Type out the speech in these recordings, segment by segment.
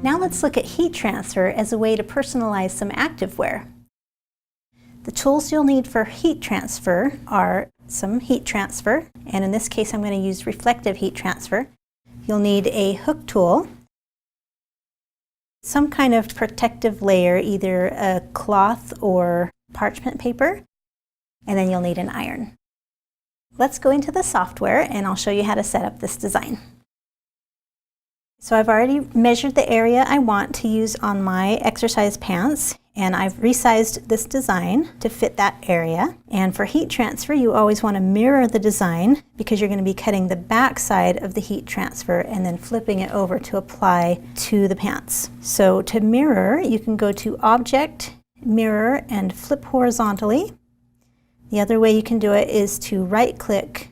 Now let's look at heat transfer as a way to personalize some activewear. The tools you'll need for heat transfer are some heat transfer, and in this case I'm going to use reflective heat transfer. You'll need a hook tool, some kind of protective layer, either a cloth or parchment paper, and then you'll need an iron. Let's go into the software and I'll show you how to set up this design. So I've already measured the area I want to use on my exercise pants, and I've resized this design to fit that area. And for heat transfer, you always want to mirror the design because you're going to be cutting the back side of the heat transfer and then flipping it over to apply to the pants. So to mirror, you can go to Object, Mirror, and flip horizontally. The other way you can do it is to right-click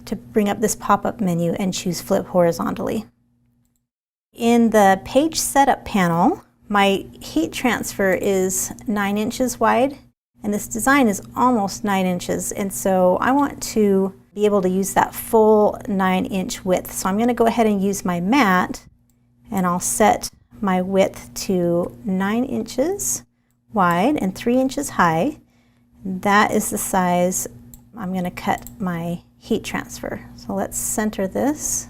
to bring up this pop-up menu and choose Flip Horizontally. In the page setup panel, my heat transfer is 9 inches wide, and this design is almost 9 inches, and so I want to be able to use that full 9-inch width. So I'm going to go ahead and use my mat, and I'll set my width to 9 inches wide and 3 inches high. That is the size I'm going to cut my heat transfer. So let's center this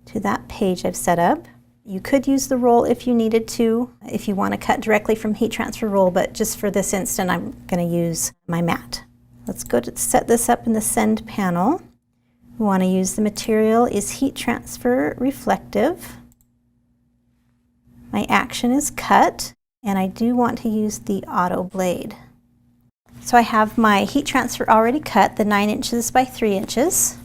to that page I've set up. You could use the roll if you needed to, if you want to cut directly from heat transfer roll, but just for this instant I'm going to use my mat. Let's go to set this up in the send panel. We want to use the material is heat transfer reflective. My action is cut, and I do want to use the auto blade. So I have my heat transfer already cut, the 9 inches by 3 inches.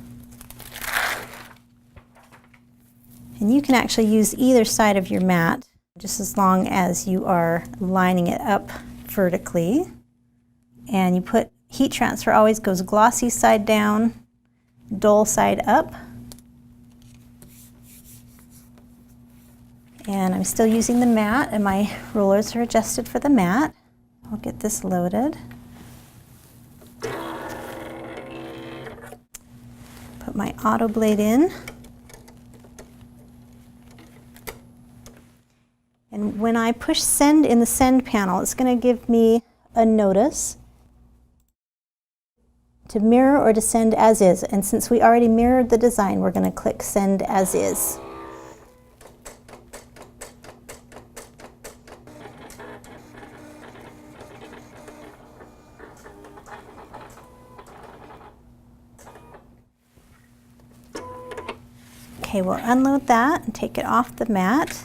And you can actually use either side of your mat, just as long as you are lining it up vertically. And you put heat transfer always goes glossy side down, dull side up. And I'm still using the mat, and my rollers are adjusted for the mat. I'll get this loaded. Put my auto blade in. And when I push send in the send panel, it's going to give me a notice to mirror or to send as is. And since we already mirrored the design, we're going to click send as is. Okay, we'll unload that and take it off the mat.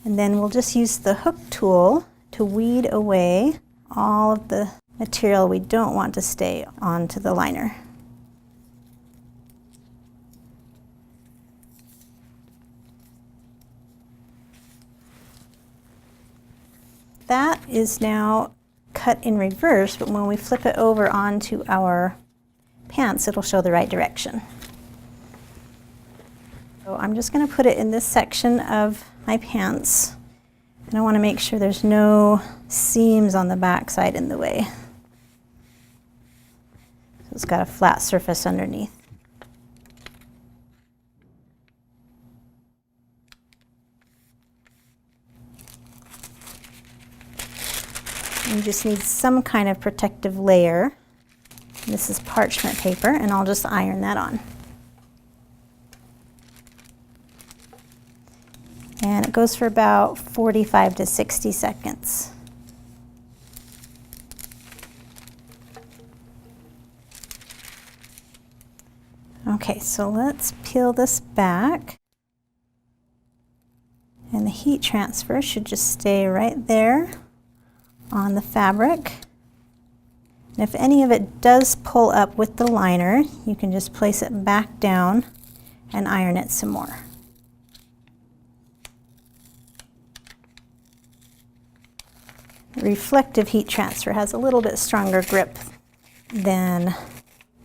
And then we'll just use the hook tool to weed away all of the material we don't want to stay onto the liner. That is now cut in reverse, but when we flip it over onto our pants, it'll show the right direction. So I'm just going to put it in this section of my pants, and I want to make sure there's no seams on the back side in the way. So it's got a flat surface underneath. You just need some kind of protective layer. This is parchment paper, and I'll just iron that on. And it goes for about 45 to 60 seconds. Okay, so let's peel this back. And the heat transfer should just stay right there on the fabric. And if any of it does pull up with the liner, you can just place it back down and iron it some more. Reflective heat transfer has a little bit stronger grip than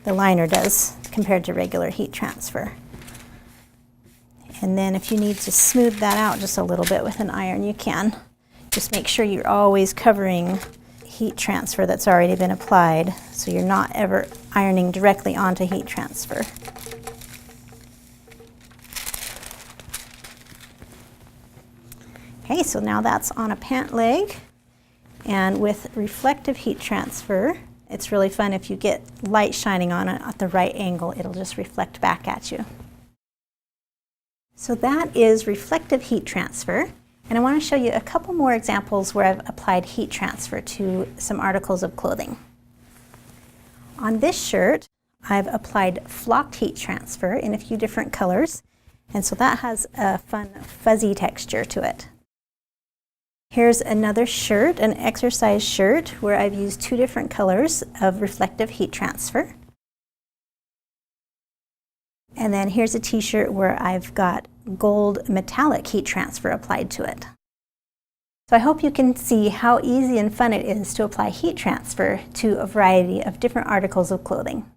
the liner does compared to regular heat transfer. And then if you need to smooth that out just a little bit with an iron, you can. Just make sure you're always covering heat transfer that's already been applied, so you're not ever ironing directly onto heat transfer. so now that's on a pant leg. And with reflective heat transfer, it's really fun if you get light shining on it at the right angle, it'll just reflect back at you. So that is reflective heat transfer. And I want to show you a couple more examples where I've applied heat transfer to some articles of clothing. On this shirt, I've applied flocked heat transfer in a few different colors, and so that has a fun fuzzy texture to it. Here's another shirt, an exercise shirt, where I've used 2 different colors of reflective heat transfer. And then here's a t-shirt where I've got gold metallic heat transfer applied to it. So I hope you can see how easy and fun it is to apply heat transfer to a variety of different articles of clothing.